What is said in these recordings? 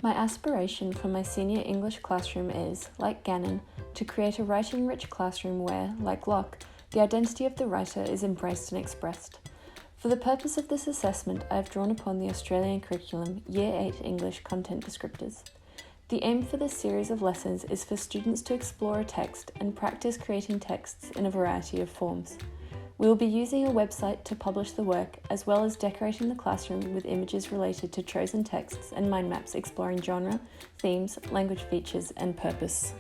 My aspiration for my senior English classroom is, like Gannon, to create a writing-rich classroom where, like Locke, the identity of the writer is embraced and expressed. For the purpose of this assessment, I have drawn upon the Australian curriculum Year 8 English content descriptors. The aim for this series of lessons is for students to explore a text and practice creating texts in a variety of forms. We will be using a website to publish the work, as well as decorating the classroom with images related to chosen texts and mind maps exploring genre, themes, language features, and purpose.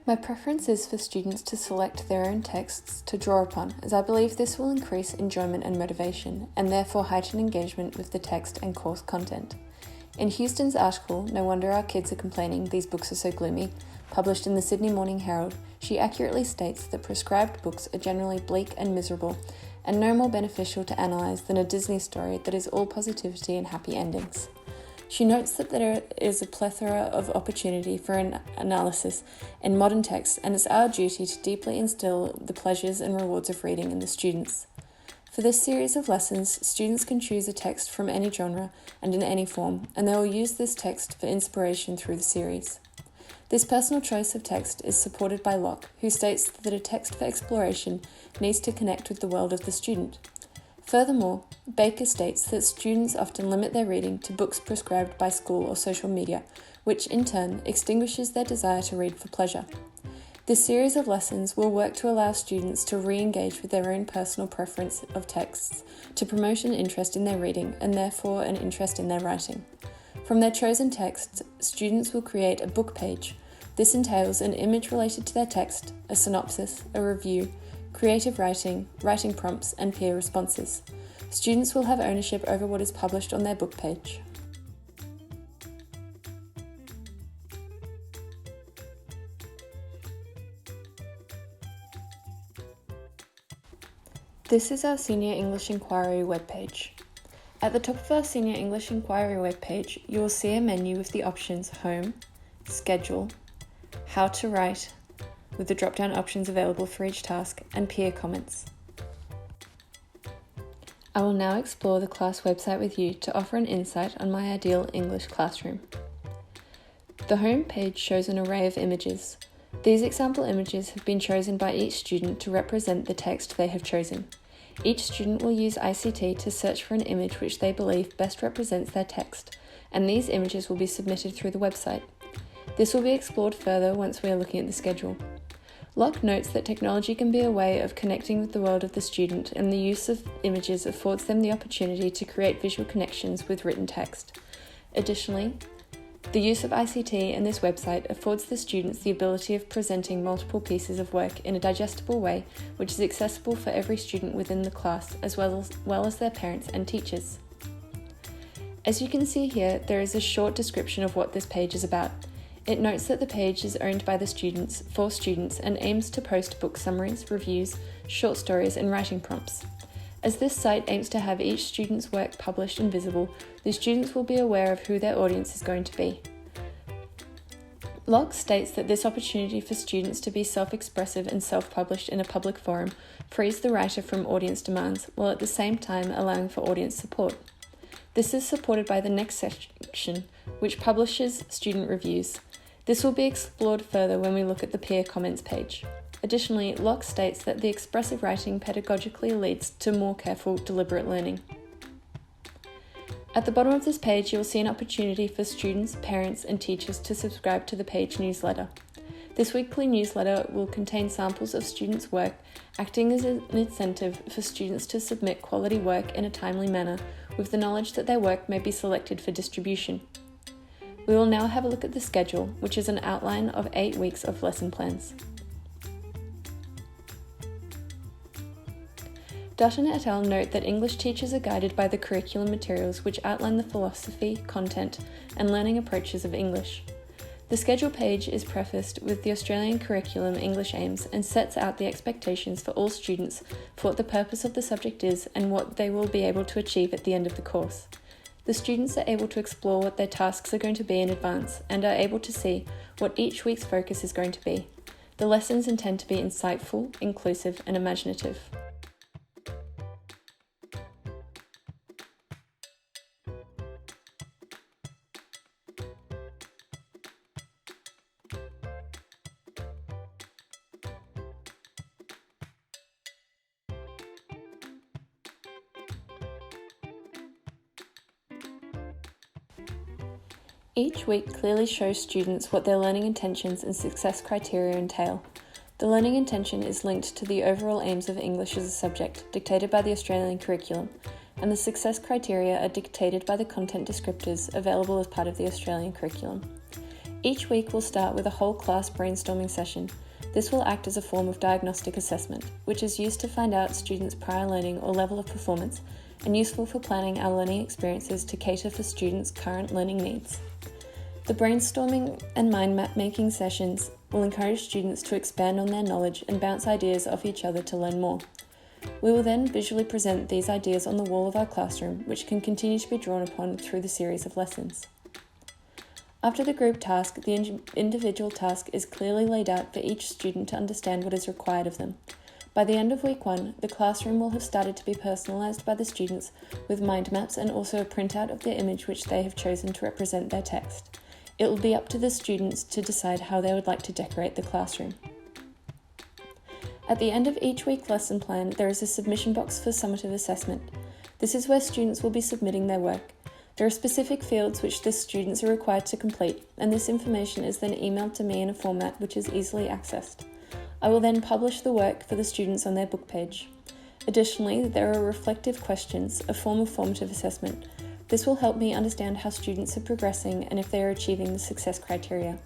My preference is for students to select their own texts to draw upon, as I believe this will increase enjoyment and motivation, and therefore heighten engagement with the text and course content. In Houston's article, "No Wonder Our Kids Are Complaining, These Books Are So Gloomy," published in the Sydney Morning Herald, she accurately states that prescribed books are generally bleak and miserable, and no more beneficial to analyse than a Disney story that is all positivity and happy endings. She notes that there is a plethora of opportunity for an analysis in modern texts, and it's our duty to deeply instill the pleasures and rewards of reading in the students. For this series of lessons, students can choose a text from any genre and in any form, and they will use this text for inspiration through the series. This personal choice of text is supported by Locke, who states that a text for exploration needs to connect with the world of the student. Furthermore, Baker states that students often limit their reading to books prescribed by school or social media, which in turn extinguishes their desire to read for pleasure. This series of lessons will work to allow students to re-engage with their own personal preference of texts, to promote an interest in their reading and therefore an interest in their writing. From their chosen texts, students will create a book page. This entails an image related to their text, a synopsis, a review, creative writing, writing prompts, and peer responses. Students will have ownership over what is published on their book page. This is our Senior English Inquiry webpage. At the top of our Senior English Inquiry webpage, you will see a menu with the options Home, Schedule, How to Write, with the drop-down options available for each task, and Peer Comments. I will now explore the class website with you to offer an insight on my ideal English classroom. The home page shows an array of images. These example images have been chosen by each student to represent the text they have chosen. Each student will use ICT to search for an image which they believe best represents their text, and these images will be submitted through the website. This will be explored further once we are looking at the schedule. Locke notes that technology can be a way of connecting with the world of the student, and the use of images affords them the opportunity to create visual connections with written text. Additionally, the use of ICT in this website affords the students the ability of presenting multiple pieces of work in a digestible way, which is accessible for every student within the class, as well as their parents and teachers. As you can see here, there is a short description of what this page is about. It notes that the page is owned by the students, for students, and aims to post book summaries, reviews, short stories, and writing prompts. As this site aims to have each student's work published and visible, the students will be aware of who their audience is going to be. Locke states that this opportunity for students to be self-expressive and self-published in a public forum frees the writer from audience demands, while at the same time allowing for audience support. This is supported by the next section, which publishes student reviews. This will be explored further when we look at the peer comments page. Additionally, Locke states that the expressive writing pedagogically leads to more careful, deliberate learning. At the bottom of this page, you will see an opportunity for students, parents, and teachers to subscribe to the page newsletter. This weekly newsletter will contain samples of students' work, acting as an incentive for students to submit quality work in a timely manner, with the knowledge that their work may be selected for distribution. We will now have a look at the schedule, which is an outline of 8 weeks of lesson plans. Dutton et al. Note that English teachers are guided by the curriculum materials which outline the philosophy, content, and learning approaches of English. The schedule page is prefaced with the Australian curriculum English aims and sets out the expectations for all students for what the purpose of the subject is and what they will be able to achieve at the end of the course. The students are able to explore what their tasks are going to be in advance and are able to see what each week's focus is going to be. The lessons intend to be insightful, inclusive, and imaginative. Each week clearly shows students what their learning intentions and success criteria entail. The learning intention is linked to the overall aims of English as a subject, dictated by the Australian curriculum, and the success criteria are dictated by the content descriptors available as part of the Australian curriculum. Each week will start with a whole class brainstorming session. This will act as a form of diagnostic assessment, which is used to find out students' prior learning or level of performance, and useful for planning our learning experiences to cater for students' current learning needs. The brainstorming and mind map making sessions will encourage students to expand on their knowledge and bounce ideas off each other to learn more. We will then visually present these ideas on the wall of our classroom, which can continue to be drawn upon through the series of lessons. After the group task, the individual task is clearly laid out for each student to understand what is required of them. By the end of week 1, the classroom will have started to be personalised by the students with mind maps and also a printout of the image which they have chosen to represent their text. It will be up to the students to decide how they would like to decorate the classroom. At the end of each week lesson plan, there is a submission box for summative assessment. This is where students will be submitting their work. There are specific fields which the students are required to complete, and this information is then emailed to me in a format which is easily accessed. I will then publish the work for the students on their book page. Additionally, there are reflective questions, a form of formative assessment. This will help me understand how students are progressing and if they are achieving the success criteria.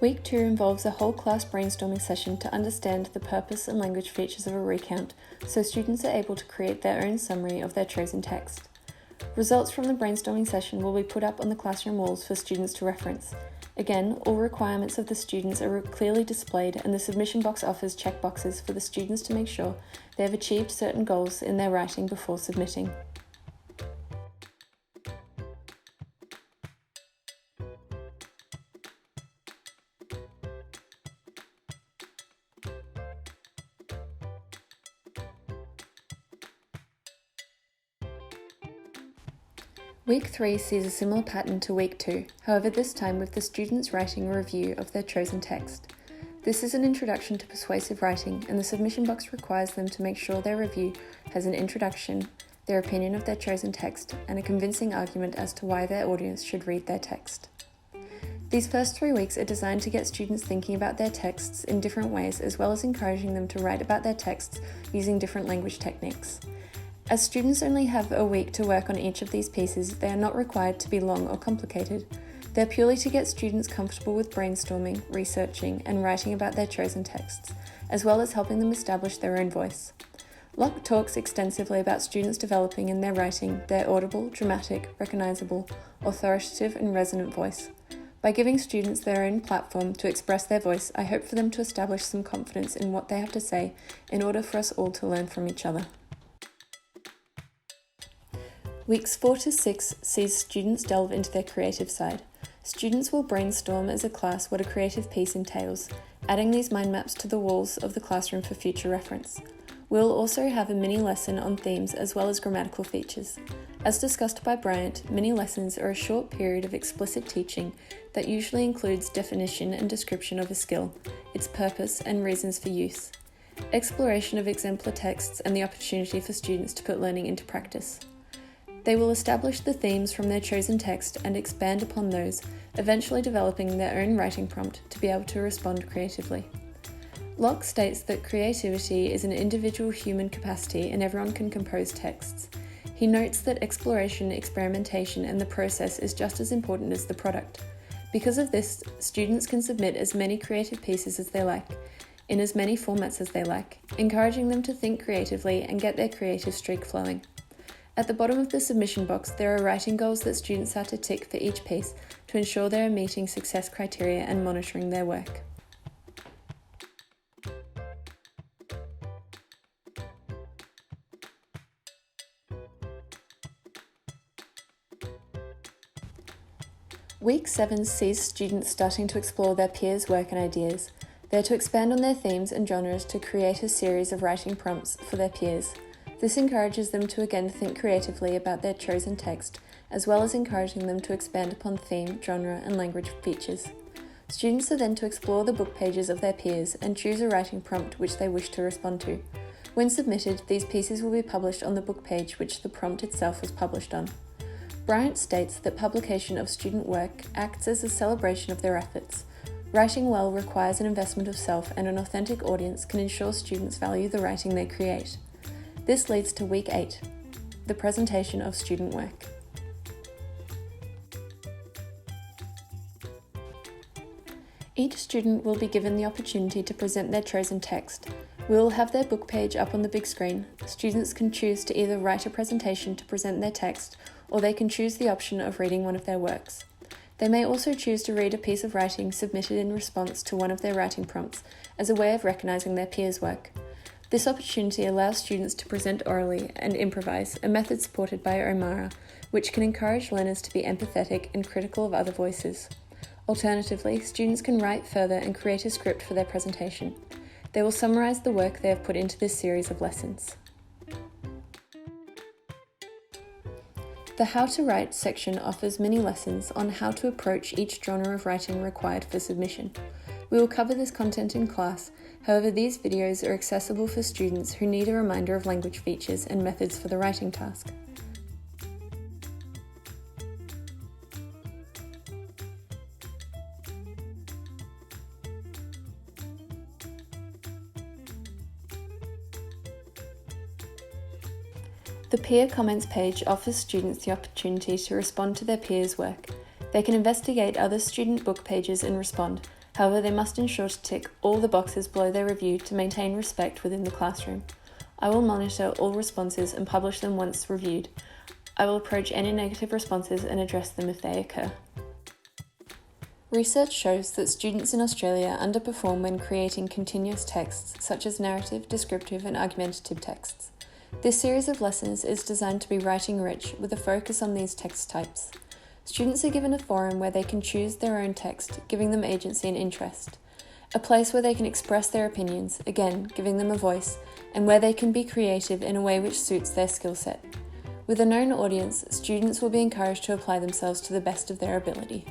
Week 2 involves a whole class brainstorming session to understand the purpose and language features of a recount, so students are able to create their own summary of their chosen text. Results from the brainstorming session will be put up on the classroom walls for students to reference. Again, all requirements of the students are clearly displayed, and the submission box offers checkboxes for the students to make sure they have achieved certain goals in their writing before submitting. Week 3 sees a similar pattern to Week 2, however this time with the students writing a review of their chosen text. This is an introduction to persuasive writing, and the submission box requires them to make sure their review has an introduction, their opinion of their chosen text, and a convincing argument as to why their audience should read their text. These first 3 weeks are designed to get students thinking about their texts in different ways, as well as encouraging them to write about their texts using different language techniques. As students only have a week to work on each of these pieces, they are not required to be long or complicated. They are purely to get students comfortable with brainstorming, researching, and writing about their chosen texts, as well as helping them establish their own voice. Locke talks extensively about students developing in their writing their audible, dramatic, recognisable, authoritative, and resonant voice. By giving students their own platform to express their voice, I hope for them to establish some confidence in what they have to say in order for us all to learn from each other. Weeks 4 to 6 sees students delve into their creative side. Students will brainstorm as a class what a creative piece entails, adding these mind maps to the walls of the classroom for future reference. We'll also have a mini lesson on themes as well as grammatical features. As discussed by Bryant, mini lessons are a short period of explicit teaching that usually includes definition and description of a skill, its purpose and reasons for use, exploration of exemplar texts, and the opportunity for students to put learning into practice. They will establish the themes from their chosen text and expand upon those, eventually developing their own writing prompt to be able to respond creatively. Locke states that creativity is an individual human capacity and everyone can compose texts. He notes that exploration, experimentation, and the process is just as important as the product. Because of this, students can submit as many creative pieces as they like, in as many formats as they like, encouraging them to think creatively and get their creative streak flowing. At the bottom of the submission box, there are writing goals that students are to tick for each piece to ensure they are meeting success criteria and monitoring their work. Week 7 sees students starting to explore their peers' work and ideas. They are to expand on their themes and genres to create a series of writing prompts for their peers. This encourages them to again think creatively about their chosen text, as well as encouraging them to expand upon theme, genre, and language features. Students are then to explore the book pages of their peers and choose a writing prompt which they wish to respond to. When submitted, these pieces will be published on the book page which the prompt itself was published on. Bryant states that publication of student work acts as a celebration of their efforts. Writing well requires an investment of self, and an authentic audience can ensure students value the writing they create. This leads to Week 8, the presentation of student work. Each student will be given the opportunity to present their chosen text. We will have their book page up on the big screen. Students can choose to either write a presentation to present their text, or they can choose the option of reading one of their works. They may also choose to read a piece of writing submitted in response to one of their writing prompts as a way of recognising their peers' work. This opportunity allows students to present orally and improvise, a method supported by Omara, which can encourage learners to be empathetic and critical of other voices. Alternatively, students can write further and create a script for their presentation. They will summarise the work they have put into this series of lessons. The How to Write section offers mini lessons on how to approach each genre of writing required for submission. We will cover this content in class, however these videos are accessible for students who need a reminder of language features and methods for the writing task. The Peer Comments page offers students the opportunity to respond to their peers' work. They can investigate other student book pages and respond, however they must ensure to tick all the boxes below their review to maintain respect within the classroom. I will monitor all responses and publish them once reviewed. I will approach any negative responses and address them if they occur. Research shows that students in Australia underperform when creating continuous texts such as narrative, descriptive and argumentative texts. This series of lessons is designed to be writing rich with a focus on these text types. Students are given a forum where they can choose their own text, giving them agency and interest. A place where they can express their opinions, again giving them a voice, and where they can be creative in a way which suits their skill set. With a known audience, students will be encouraged to apply themselves to the best of their ability.